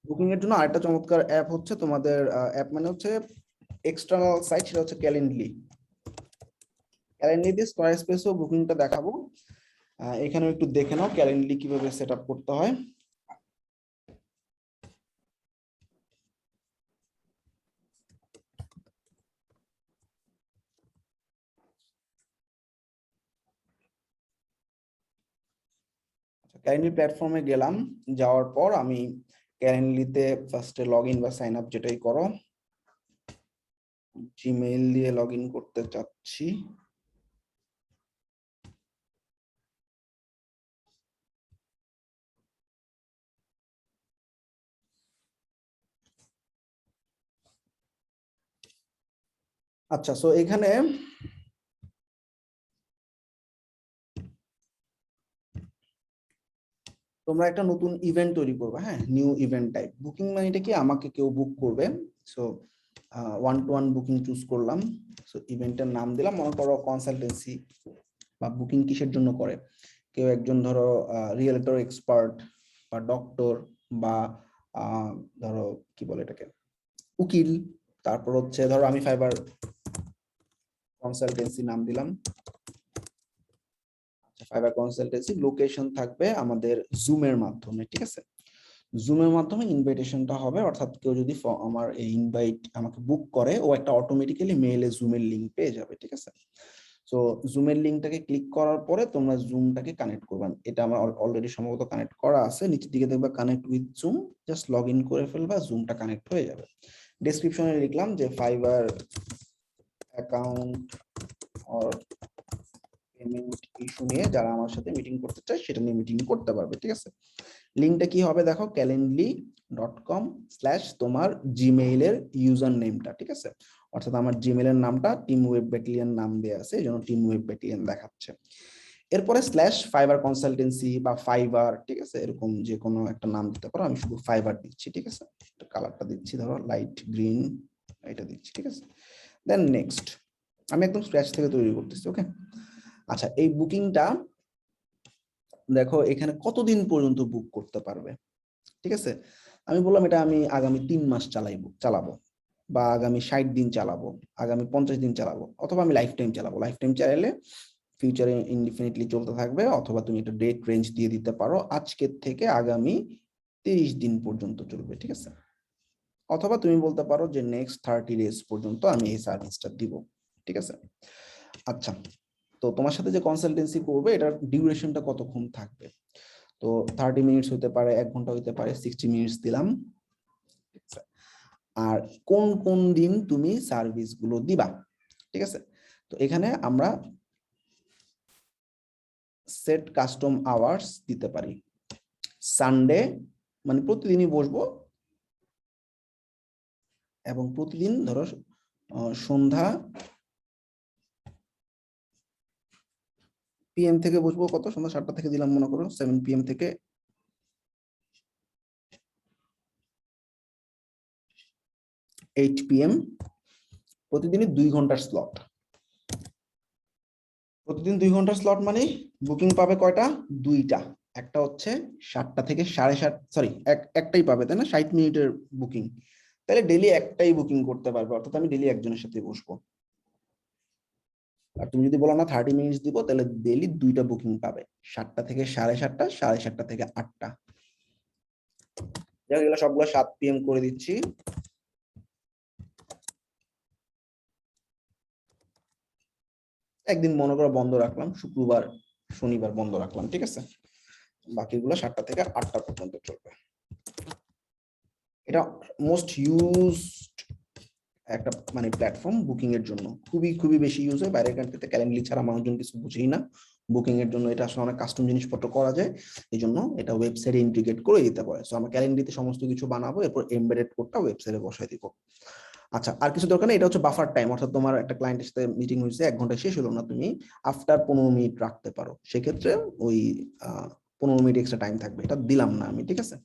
Booking এর জন্য আরেকটা চমৎকার অ্যাপ হচ্ছে তোমাদের অ্যাপ মানে হচ্ছে এক্সটার্নাল সাইট, সেটা হচ্ছে ক্যালেন্ডলি। ক্যালেন্ডলি দিয়ে স্কয়ার স্পেসও বুকিংটা দেখাবো। এখানেও একটু দেখে নাও ক্যালেন্ডলি কিভাবে সেট আপ করতে হয়। ক্যালেন্ডলি প্ল্যাটফর্মে গেলাম, যাওয়ার পর আমি ক্যালেন্ডলিতে ফার্স্টে লগ ইন বা সাইন আপ যেটাই করো, জিমেইল দিয়ে লগ ইন করতে চাচ্ছি। আচ্ছা, সো এখানে তোমরা একটা নতুন ইভেন্ট তৈরি করবে। হ্যাঁ, নিউ ইভেন্ট টাইপ। বুকিং মানে এটা কি, আমাকে কেউ বুক করবে। So one to one booking choose করলাম। সো ইভেন্টের নাম দিলাম, মনে করো কনসালটেন্সি বা বুকিং কিসের জন্য করে, কেউ একজন ধরো রিয়েলটর এক্সপার্ট বা ডক্টর বা ধরো কি বলে এটাকে, উকিল। তারপর হচ্ছে ধরো আমি ফাইবার কনসালটেন্সি নাম দিলাম। ফাইবার কনসালটেন্সি লোকেশন থাকবে আমাদের জুমের মাধ্যমে, ঠিক আছে। জুমের মাধ্যমে ইনভাইটেশনটা হবে, অর্থাৎ কেউ যদি আমার এই ইনভাইট আমাকে বুক করে, ও একটা অটোমেটিক্যালি মেইলে জুমের লিংক পেয়ে যাবে, ঠিক আছে। সো জুমের লিংকটাকে ক্লিক করার পরে তোমরা জুমটাকে কানেক্ট করবেন। এটা আমার অলরেডি সম্ভবত কানেক্ট করা আছে, নিচের দিকে দেখবা connect with zoom, just log in করে ফেলবা, জুমটা কানেক্ট হয়ে যাবে। ডেসক্রিপশনে লিখলাম যে fibre account or payment issue নিয়ে যারা আমার সাথে মিটিং করতে চায় সেটা নিয়ে মিটিং করতে পারবে, ঠিক আছে। লিঙ্কটা কি হবে দেখো, calendly.com/ তোমার জিমেইলের ইউজার নেমটা, ঠিক আছে। অর্থাৎ আমার জিমেইলের নামটা টিম ওয়েব ব্যাটালিয়ন নাম দেয়া আছে, এই জন্য টিম ওয়েব ব্যাটালিয়ন দেখাচ্ছে। এরপরে /ফাইবার কনসালটেন্সি বা ফাইবার, ঠিক আছে, এরকম যে কোনো একটা নাম দিতে পারো। আমি শুধু ফাইবার দিচ্ছি, ঠিক আছে। কালারটা দিচ্ছি ধরো লাইট গ্রিন, এটা দিচ্ছি, ঠিক আছে। দেন নেক্সট, আমি একদম স্ক্র্যাচ থেকে তৈরি করতেছি, ওকে। আচ্ছা, এই বুকিংটা দেখো এখানে কতদিন পর্যন্ত বুক করতে পারবে, ঠিক আছে। আমি বললাম এটা আমি আগামী 3 মাস চালাবো, বা আগামী 60 দিন চালাবো, আগামী 50 দিন চালাবো, অথবা আমি লাইফ টাইম চালাবো। লাইফ টাইম চাইলে ফিউচারে ইনডিফিনিটলি চলতে থাকবে, অথবা তুমি একটা ডেট রেঞ্জ দিয়ে দিতে পারো, আজকের থেকে আগামী 30 দিন পর্যন্ত চলবে, ঠিক আছে। অথবা তুমি বলতে পারো যে নেক্সট 30 ডেজ পর্যন্ত আমি এই সার্ভিসটা দিব, ঠিক আছে। আচ্ছা, তো তোমার সাথে যে কনসালটেন্সি করবে এটার ডিউরেশনটা কতক্ষণ থাকবে, তো 30 মিনিটস হতে পারে, 1 ঘন্টা হতে পারে, 60 মিনিটস দিলাম। আর কোন কোন দিন তুমি সার্ভিস গুলো দিবা, ঠিক আছে। তো এখানে আমরা সেট কাস্টম আওয়ার্স দিতে পারি। সানডে মানে প্রতিদিনই বসবো, এবং প্রতিদিন ধরো সন্ধ্যা PM থেকে বসবো, কত, সন্ধ্যা 7টা থেকে দিলাম, মনে করো 7 PM থেকে 8 PM, প্রতিদিনই 2 ঘন্টার স্লট। প্রতিদিন 2 ঘন্টার স্লট মানে বুকিং পাবে কয়টা, 2টা। একটা হচ্ছে 7টা থেকে 7:30, সরি একটাই পাবে, তাই না, 60 মিনিটের বুকিং। তাহলে ডেলি একটাই বুকিং করতে পারবে, অর্থাৎ আমি ডেলি একজনের সাথে বসবো। আর তুমি যদি বলো না 30 মিনিটস দিব, তাহলে ডেলি 2টা বুকিং পাবে, 7টা থেকে 7:30, 7:30 থেকে 8টা। এগুলো সবগুলো 7 PM করে দিচ্ছি। একদিন মনে করো বন্ধ রাখলাম, শুক্রবার শনিবার বন্ধ রাখলাম, ঠিক আছে। বাকিগুলো 7টা থেকে 8টা পর্যন্ত চলবে। এটা মোস্ট ইউজড একটা মানে প্ল্যাটফর্ম বুকিং এর জন্য, খুবই খুবই বেশি ইউজ হয় বাইরের কান্ট্রিতে। ক্যালেন্ডলি ছাড়া মানুষজন কিছু বুঝেই না। বুকিং এর জন্য এটা আসলে অনেক কাস্টম জিনিসপত্র করা যায়, এই জন্য এটা ওয়েবসাইটে ইন্টিগ্রেট করে দিতে পারে। সো আমরা ক্যালেন্ডলিতে সমস্ত কিছু বানাবো, এরপর এমবেডেড কোডটা ওয়েবসাইটে বসাই দিব। আচ্ছা, আর কিছু দরকার নেই। এটা হচ্ছে বাফার টাইম, অর্থাৎ তোমার একটা ক্লায়েন্টের সাথে মিটিং হয়েছে, 1 ঘন্টা শেষ হলো না, তুমি আফটার 15 মিনিট রাখতে পারো, সেক্ষেত্রে ওই 15 মিনিট এক্সট্রা টাইম থাকবে, এটা দিলাম না আমি, ঠিক আছে।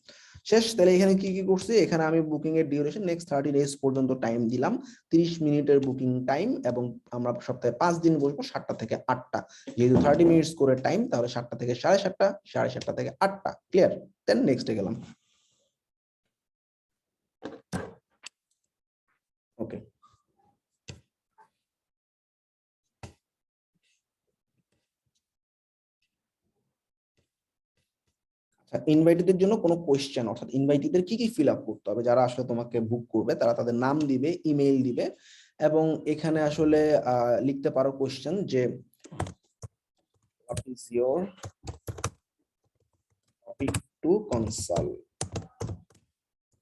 শেষ। তাহলে এখানে কি কি করছি, এখানে আমি বুকিং এর ডিউরেশন নেক্সট 30 ডেজ পর্যন্ত টাইম দিলাম, 30 মিনিটের বুকিং টাইম, এবং আমরা সপ্তাহে 5 দিন বসবো 7টা থেকে 8টা। যেহেতু 30 মিনিটস করে টাইম, তাহলে 7টা থেকে 7:30, 7:30 থেকে 8টা। ক্লিয়ার? দেন নেক্সটে গেলাম। ওকে, ইনভাইটিদের জন্য কোনো কোয়েশ্চেন, অর্থাৎ ইনভাইটিদের কি কি ফিল আপ করতে হবে, যারা আসলে তোমাকে বুক করবে তারা তাদের নাম দিবে, ইমেইল দিবে, এবং এখানে আসলে লিখতে পারো কোয়েশ্চেন যে what is your topic to consult,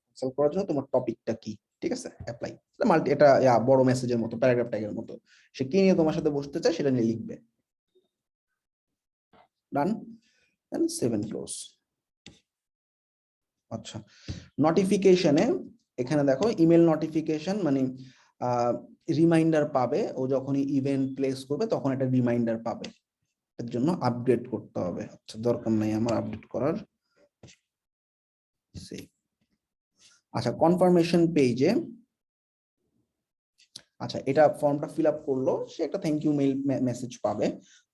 consult করার জন্য তোমার টপিকটা কি, ঠিক আছে, অ্যাপ্লাই। মাল্টি, এটা বড় মেসেজের মতো, প্যারাগ্রাফ ট্যাগের মতো, সে কি নিয়ে তোমার সাথে বসতে চায় সেটা নিয়ে লিখবে। ডান, দেন সেভ এন্ড ক্লোজ। আচ্ছা, নোটিফিকেশনে এখানে দেখো ইমেল নোটিফিকেশন, মানে রিমাইন্ডার পাবে, ও যখনই ইভেন্ট প্লেস করবে তখন একটা রিমাইন্ডার পাবে, এর জন্য আপডেট করতে হবে। আচ্ছা, দরকার নাই আমার আপডেট করার। আচ্ছা, কনফার্মেশন পেজে, আচ্ছা এটা ফর্মটা ফিল আপ করলো, সে একটা থ্যাংক ইউ মেইল মেসেজ পাবে,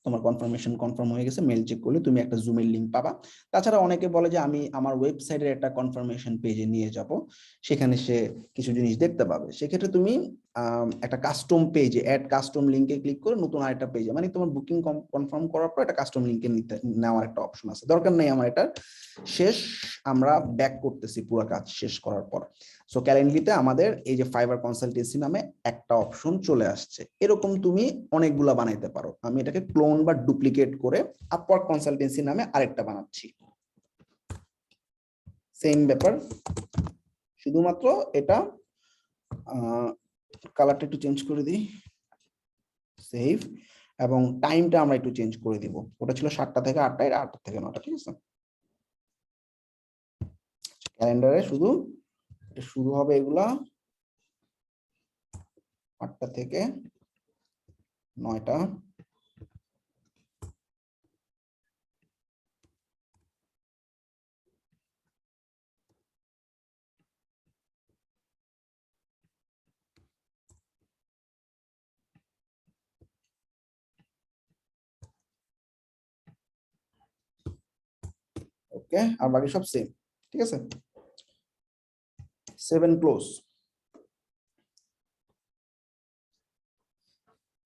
তোমার কনফার্মেশন কনফার্ম হয়ে গেছে, মেইল চেক করলে তুমি একটা জুমের লিংক পাবা। তাছাড়া অনেকে বলে যে আমি আমার ওয়েবসাইটের একটা কনফার্মেশন পেজে নিয়ে যাব, সেখানে সে কিছু জিনিস দেখতে পাবে। সেক্ষেত্রে তুমি একটা কাস্টম পেজে, অ্যাড কাস্টম লিংকে ক্লিক করে নতুন আরেকটা পেজে, মানে তোমার বুকিং কনফার্ম করার পর একটা কাস্টম লিংকে নেওয়ার একটা অপশন আছে, দরকার নেই আমার এটা। শেষ, আমরা ব্যাক করতেছি পুরো কাজ শেষ করার পর। সো ক্যালেন্ডলিতে আমাদের এই যে ফাইবার কনসালটেন্সি নামে একটা অপশন চলে আসছে, এরকম তুমি অনেকগুলা বানাইতে পারো। আমি এটাকে ক্লোন বা ডুপ্লিকেট করে আপওয়ার্ক কনসালটেন্সি নামে আরেকটা বানাচ্ছি, সেম ব্যাপার, শুধুমাত্র এটা কালারটা একটু চেঞ্জ করে দিই, সেভ, এবং টাইমটা আমরা একটু চেঞ্জ করে দিব, ওটা ছিল 7টা থেকে 8টা, এটা 8টা থেকে 9টা, ঠিক আছে। ক্যালেন্ডারে শুধু শুরু হবে এগুলা 8টা থেকে 9টা, ওকে, আর বাকি সব সেম, ঠিক আছে। 7 ক্লোজ।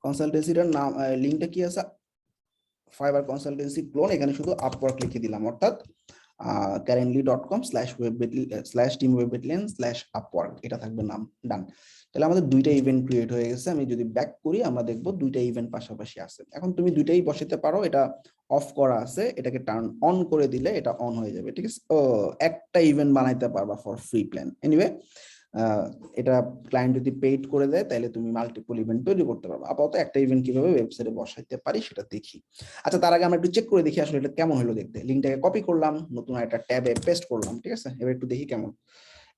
কনসালটেন্সিটার নাম, লিঙ্কটা কি আছে, ফাইবার কনসালটেন্সি ক্লোন, এখানে শুধু আপওয়ার্ক লিখে দিলাম, অর্থাৎ calendly.com/teamwebbattalion/upwork, এটা থাকবে নাম। ডান, তাহলে আমাদের দুইটা ইভেন্ট ক্রিয়েট হয়ে গেছে। আমি যদি ব্যাক করি আমরা দেখবো দুইটা ইভেন্ট পাশাপাশি আছে। এখন তুমি দুইটাই বসাতে পারো, এটা অফ করা আছে, এটাকে টার্ন অন করে দিলে এটা অন হয়ে যাবে, ঠিক আছে। ও, একটা ইভেন্ট বানাইতে পারবা ফর ফ্রি প্ল্যান। এনিওয়ে, এটা ক্লায়েন্ট যদি পেইড করে দেয় তাহলে তুমি মাল্টিপল ইভেন্ট তৈরি করতে পারবে। আপাতত একটা ইভেন্ট কিভাবে ওয়েবসাইটে বসাইতে পারি সেটা দেখি। আচ্ছা, তার আগে আমরা একটু চেক করে দেখি আসলে এটা কেমন হলো দেখতে। লিঙ্কটাকে কপি করলাম, নতুন একটা ট্যাবে পেস্ট করলাম, ঠিক আছে। এবার একটু দেখি কেমন।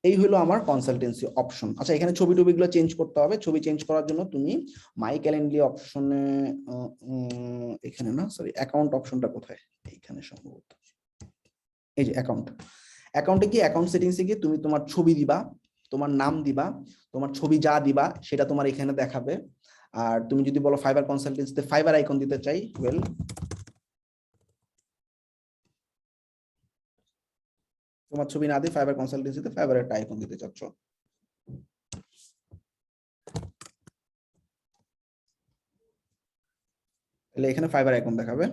এই হলো আমার কনসালটেন্সি অপশন। আচ্ছা, এখানে ছবি টবিগুলো চেঞ্জ করতে হবে। ছবি চেঞ্জ করার জন্য তুমি মাই ক্যালেন্ডারি অপশনে, এখানে না, সরি, অ্যাকাউন্ট অপশনটা কোথায়, এইখানে সম্ভবত, এই যে অ্যাকাউন্ট। অ্যাকাউন্টে কি, অ্যাকাউন্ট সেটিংসে গিয়ে তুমি তোমার ছবি দিবা, তোমার নাম দিবা, তোমার ছবি যা দিবা সেটা তোমার এখানে দেখাবে। আর তুমি যদি বলো ফাইবার কনসালটেন্সিতে ফাইবার আইকন দিতে চাই, ওয়েল, তোমার ছবি না দিয়ে ফাইবার কনসালটেন্সিতে ফাইবার একটা আইকন দিতে চাচ্ছ, তাহলে এখানে ফাইবার আইকন দেখাবে।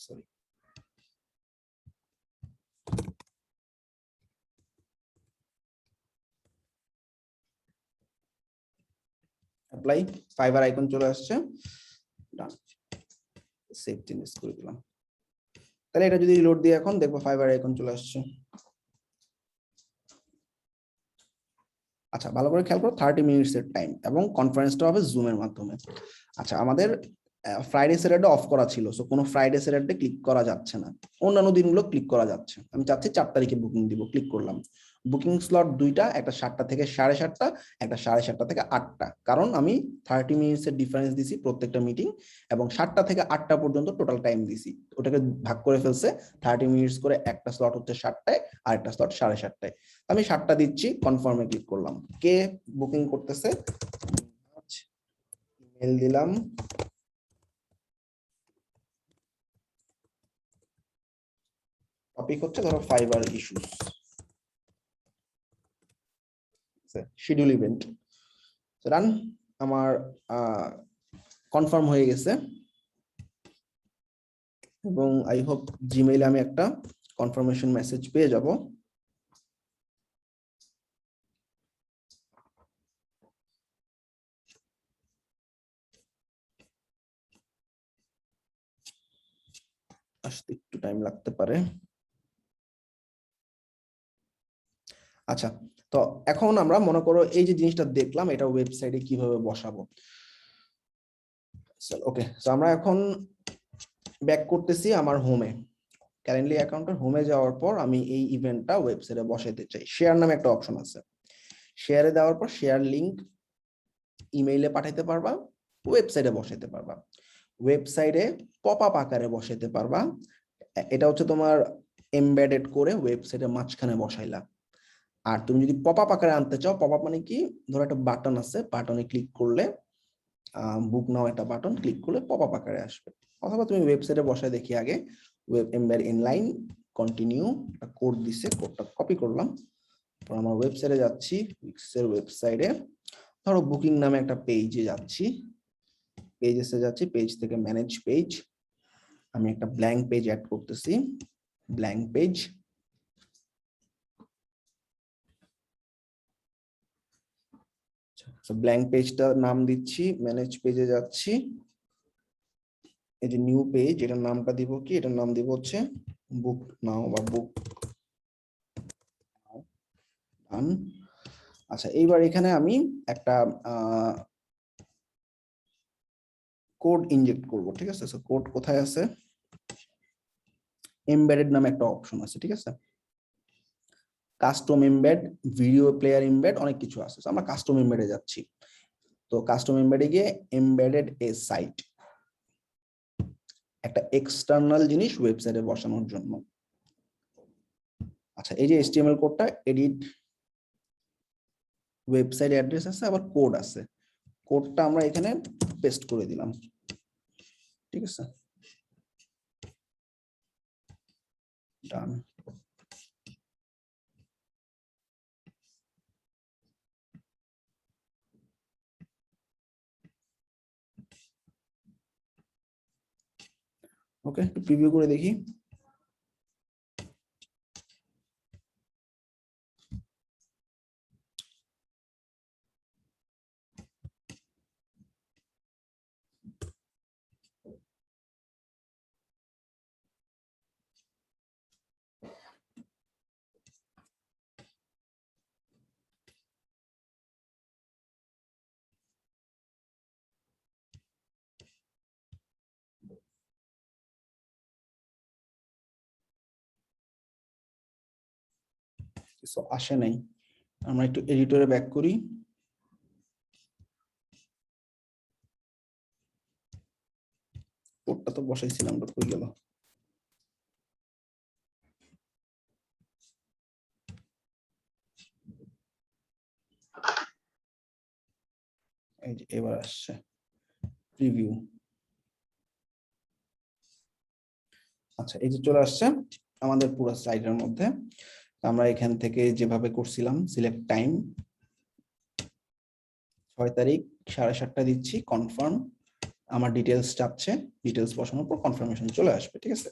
সরি, অ্যাপ্লাই, ফাইবার আইকন চলে আসছে, ডান, সেভ চেঞ্জেস করে দিলাম। তাহলে এটা যদি রিলোড দিয়ে এখন দেখবো ফাইবার আইকন চলে আসছে। আচ্ছা, ভালো করে খেয়াল করো, 30 মিনিটস এর টাইম, এবং কনফারেন্সটা হবে জুমের মাধ্যমে। আচ্ছা, আমাদের ফ্রাইডে স্যাটারডে অফ করা ছিল, সো কোনো ফ্রাইডে স্যাটারডে ক্লিক করা যাচ্ছে না, অন্যান্য দিনগুলো ক্লিক করা যাচ্ছে। আমি চাচ্ছি 4 তারিখে বুকিং দিব, ক্লিক করলাম। বুকিং স্লট দুইটা, একটা 7টা থেকে 7:30, একটা 7:30 থেকে 8টা, কারণ আমি 30 মিনিটস এর ডিফারেন্স দিছি প্রত্যেকটা মিটিং, এবং 7টা থেকে 8টা পর্যন্ত টোটাল টাইম দিছি, ওটাকে ভাগ করে ফেলছে 30 মিনিটস করে। একটা স্লট হচ্ছে 7টায়, আর একটা স্লট 7:30টায়। আমি 7টা দিচ্ছি, কনফার্মে ক্লিক করলাম। কে বুকিং করতেছে, ইমেল দিলাম, টপিক হচ্ছে ধরো fibre issues, schedule event run. আমার কনফার্ম হয়ে গেছে এবং আই হোপ জিমেইলে আমি একটা কনফার্মেশন মেসেজ পেয়ে যাব। আসতে একটু টাইম লাগতে পারে। আচ্ছা, তো এখন আমরা মনে করো এই যে জিনিসটা দেখলাম, এটা ওয়েবসাইটে কিভাবে বসাবো। ওকে, তো আমরা এখন ব্যাক করতেছি আমার হোমে। ক্যালেন্ডলি অ্যাকাউন্টের হোমে যাওয়ার পর আমি এই ইভেন্টটা ওয়েবসাইটে বসাইতে চাই। শেয়ার নামে একটা অপশন আছে, শেয়ারে দেওয়ার পর শেয়ার লিংক ইমেইলে পাঠাইতে পারবা, ওয়েবসাইটে বসাইতে পারবা, ওয়েবসাইটে পপ আপ আকারে বসাইতে পারবা। এটা হচ্ছে তোমার এমবেডেড করে ওয়েবসাইটের মাঝখানে বসাইলা। আর তুমি যদি পপ আপ আকারে আনতে চাও, পপ আপ মানে কি, ধরো একটা বাটন আছে, বাটনে ক্লিক করলে বুক নাও একটা বাটন ক্লিক করলে পপ আপ আকারে আসবে। অথবা তুমি ওয়েবসাইটে বসায় দেখি আগে, ওয়েব এমবেড ইনলাইন কন্টিনিউ একটা কোড দিছে, কোডটা কপি করলাম। আমার ওয়েবসাইটে যাচ্ছি, উইক্সের ওয়েবসাইটে ধরো বুকিং নামে একটা পেজে যাচ্ছি, পেজেসে যাচ্ছি, পেজ থেকে ম্যানেজ পেজ, আমি একটা ব্ল্যাঙ্ক পেজ অ্যাড করতেছি, ব্ল্যাঙ্ক পেজ। ব্ল্যাঙ্ক পেজটার নাম দিচ্ছি, ম্যানেজ পেজে যাচ্ছি, এই যে নিউ পেজ, এটার নামটা দিব কি, এটার নাম দিব হচ্ছে বুক নাও বা বুক ডান। আচ্ছা, এইবার এখানে আমি একটা কোড ইনজেক্ট করব, ঠিক আছে। সো কোড কোথায় আছে, এমবেডেড নামে একটা অপশন আছে, ঠিক আছে। Custom embed, video player embed, অনেক কিছু আছে। আমরা কাস্টম এমবেডে যাচ্ছি। তো কাস্টম এমবেডে গিয়ে এমবেডেড এ সাইট, একটা এক্সটার্নাল জিনিস ওয়েবসাইটে বসানোর জন্য। আচ্ছা, এই যে এইচটিএমএল কোডটা, এডিট ওয়েবসাইট অ্যাড্রেস আছে, আবার কোড আছে, কোডটা আমরা এখানে পেস্ট করে দিলাম, ঠিক আছে, ডান। ওকে, একটু প্রিভিউ করে দেখি। কিছু আসে নাই, আমরা একটু এডিটরে ব্যাক করি। কোডটা তো বসাইছিলাম, ওটা কই গেল। এই যে এবার আসছে প্রিভিউ। আচ্ছা, এই যে চলে আসছে আমাদের পুরো স্লাইডের মধ্যে। আমরা এখান থেকে যেভাবে করছিলাম, সিলেক্ট টাইম 6 তারিখ 7:30 দিচ্ছি, কনফার্ম। আমার ডিটেলস চাচ্ছে, ডিটেলস বসানোর পর কনফার্মেশন চলে আসবে, ঠিক আছে।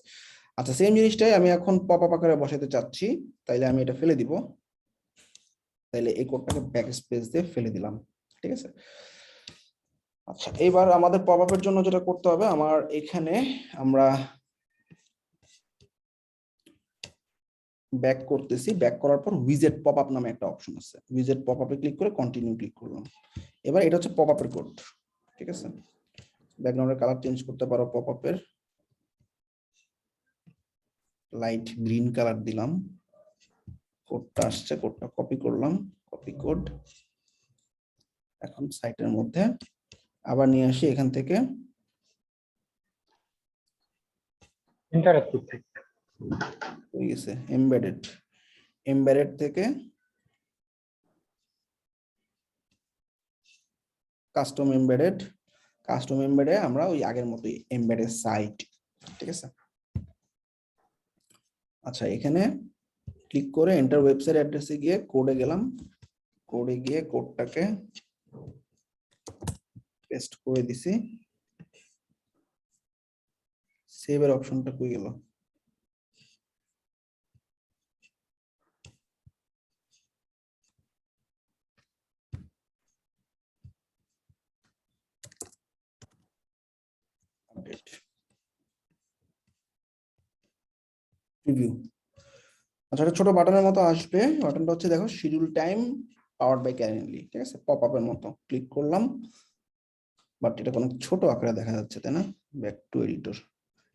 আচ্ছা, সেম জিনিসটাই আমি এখন পপ আপ আকারে বসাতে চাচ্ছি, তাইলে আমি এটা ফেলে দিব, তাইলে এই কোডটাকে ব্যাক স্পেস দিয়ে ফেলে দিলাম, ঠিক আছে। আচ্ছা, এবার আমাদের পপ আপের জন্য যেটা করতে হবে, আমার এখানে আমরা ব্যাক করতেছি, ব্যাক করার পর উইজেট পপ আপ নামে একটা অপশন আছে, উইজেট পপ আপে ক্লিক করে কন্টিনিউ ক্লিক করলাম। এবার এটা হচ্ছে পপ আপের কোড, ঠিক আছে। ব্যাকগ্রাউন্ডের কালার চেঞ্জ করতে পারো, পপ আপের লাইট গ্রিন কালার দিলাম। কোডটা আসছে, কোডটা কপি করলাম, কপি কোড। এখন সাইটের মধ্যে আবার নিয়ে আসি, এখান থেকে ইন্টারেক্টিভ হয়ে গেছে এমবেডেড, এমবেডেড থেকে কাস্টম এমবেডেড, কাস্টম এমবেডে আমরা ওই আগের মতোই এমবেডেড সাইট, ঠিক আছে। আচ্ছা, এখানে ক্লিক করে এন্টার ওয়েবসাইট অ্যাড্রেসে গিয়ে কোডে গেলাম, কোডে গিয়ে কোডটাকে পেস্ট করে দিছি। সেভের অপশনটা কই গেল? Update preview. আচ্ছা, একটা ছোট বাটনের মতো আসবে, বাটনটা হচ্ছে দেখো schedule time powered by Calendly, ঠিক আছে, পপ আপের মতো। ক্লিক করলাম, বাট এটা অনেক ছোট আকারে দেখা যাচ্ছে, তাই না? ব্যাক টু এডিটর,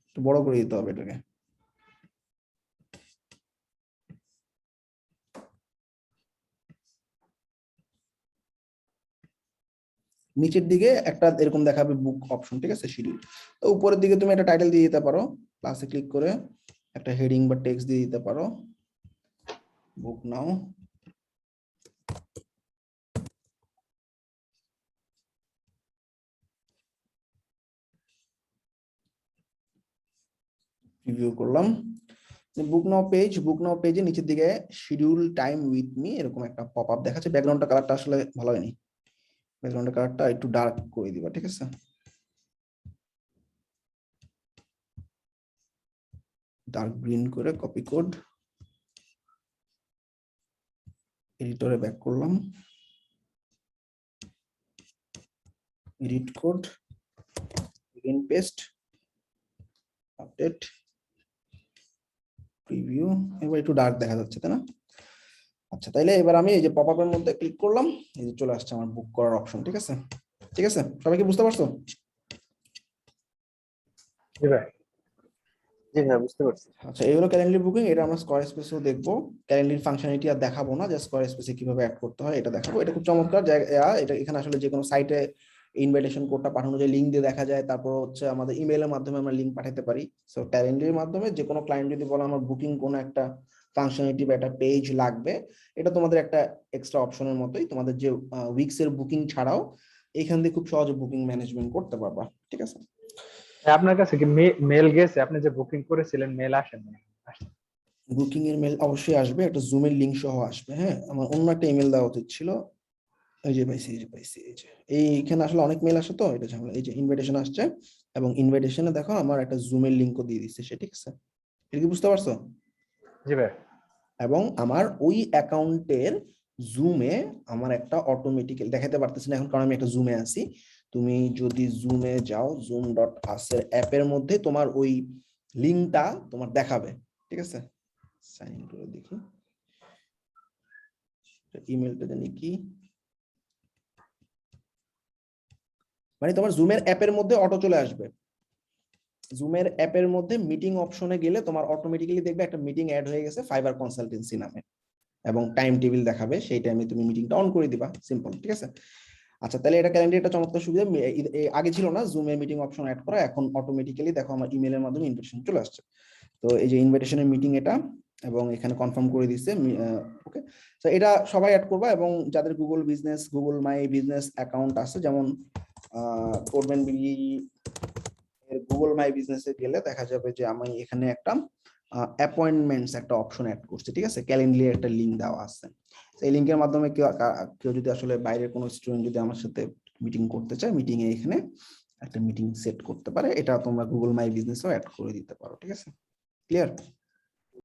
একটু বড় করে দিতে হবে এটাকে। নিচের দিকে একটা এরকম দেখাবে বুক অপশন, ঠিক আছে, শিডিউল। তো উপরের দিকে তুমি একটা টাইটেল দিয়ে দিতে পারো, প্লাসে ক্লিক করে একটা হেডিং বা টেক্সট দিয়ে দিতে পারো, বুক নাও। রিভিউ করলাম, বুক নাও পেজ, বুক নাও পেজে নিচের দিকে শিডিউল টাইম উইথ মি এরকম একটা পপ আপ দেখাচ্ছে। ব্যাকগ্রাউন্ডটা কালারটা আসলে ভালো হয়নি, ব্যাকগ্রাউন্ডের কালারটা একটু ডার্ক করে দিবা, ঠিক আছে। ডার্ক গ্রিন করে কপি কোড, এডিটরে ব্যাক করলাম, edit code, again paste, update preview. এবার একটু ডার্ক দেখা যাচ্ছে, তাই না? আচ্ছা, তাইলে এবার আমি এই যে পপ আপের মধ্যে ক্লিক করলাম, এই যে চলে আসছে আমার বুক করার অপশন, ঠিক আছে। ঠিক আছে, সবাই কি বুঝতে পারছো? জি ভাই, জি ভাই, বুঝতে পারছি। আচ্ছা, এই হলো ক্যালেন্ডার বুকিং। এটা আমরা স্কয়ার স্পেসেও দেখবো। ক্যালেন্ডার ফাংশনালিটি আর দেখাবো না, যে স্কয়ার স্পেসে কিভাবে অ্যাড করতে হয় এটা দেখাবো। এটা খুব চমৎকার জায়গা। এটা এখানে আসলে যে কোনো সাইটে ইনভাইটেশন কোডটা পাঠানো যায়, লিঙ্ক দিয়ে দেখা যায়। তারপর হচ্ছে আমাদের ইমেইলের মাধ্যমে আমরা লিঙ্ক পাঠাতে পারি। সো ক্যালেন্ডারের মাধ্যমে যে কোনো ক্লায়েন্ট যদি বলে আমার বুকিং কোনো একটা ফাংশনালিটি বা একটা পেজ লাগবে, এটা তোমাদের একটা এক্সট্রা অপশনের মতোই। তোমাদের যে উইকস এর বুকিং ছাড়াও এখান দিয়ে খুব সহজে বুকিং ম্যানেজমেন্ট করতে পারবা, ঠিক আছে। আপনার কাছে কি মেল গেছে? আপনি যে বুকিং করেছিলেন মেল আসেন? বুকিং এর মেল অবশ্যই আসবে, একটা জুমের লিংক সহ আসবে। হ্যাঁ, আমার অন্য একটা ইমেল দেওয়া উচিত ছিল। এই যে পাইছি, এই যে পাইছি, এই যে এইখানে আসলে অনেক মেল আসে, তো এটা ঝামেলা। এই যে ইনভাইটেশন আসছে, এবং ইনভাইটেশনে দেখো আমার একটা জুমের লিংকও দিয়ে দিচ্ছে সে, ঠিক আছে। এটা কি বুঝতে পারছো? জি ভাই। এবং আমার ওই অ্যাকাউন্টের জুমে আমার একটা অটোমেটিক্যালি দেখাতে পারতেছি না এখন, কারণ আমি একটা জুমে আছি। তুমি যদি জুমে যাও, zoom.us এর অ্যাপের মধ্যে তোমার ওই লিংকটা তোমার দেখাবে, ঠিক আছে। সাইন ইন করে দেখি, ইমেলটা জানি কি, মানে তোমার জুমের অ্যাপের মধ্যে অটো চলে আসবে। জুমের অ্যাপের মধ্যে মিটিং অপশনে গেলে তোমার অটোমেটিক্যালি দেখবে একটা মিটিং অ্যাড হয়ে গেছে ফাইবার কনসালটেন্সি নামে, এবং টাইম টেবিল দেখাবে। সেই টাইমে তুমি মিটিংটা অন করে দিবা, সিম্পল, ঠিক আছে। আচ্ছা, তাহলে এটা ক্যালেন্ডার একটা চমৎকার সুবিধা। আগে ছিল না জুমে মিটিং অপশন অ্যাড করা, এখন অটোমেটিক্যালি দেখো আমার ইমেলের মাধ্যমে ইনভিটেশন চলে আসছে। তো এই যে ইনভিটেশনের মিটিং এটা, এবং এখানে কনফার্ম করে দিচ্ছে। ওকে, তো এটা সবাই অ্যাড করবা, এবং যাদের Google business, Google my business account আছে, যেমন করবেন বিডি গুগল মাই বিজনেসে গেলে দেখা যাবে যে আমি এখানে একটা অ্যাপয়েন্টমেন্টস একটা অপশন অ্যাড করছি, ঠিক আছে। ক্যালেন্ডারে একটা লিংক দেওয়া আছে। এই লিংকের মাধ্যমে কেউ যদি আসলে বাইরের কোনো স্টুডেন্ট যদি আমার সাথে মিটিং করতে চায়, মিটিং এ এখানে একটা মিটিং সেট করতে পারে। এটা তোমরা গুগল মাই বিজনেসও অ্যাড করে দিতে পারো, ঠিক আছে। ক্লিয়ার?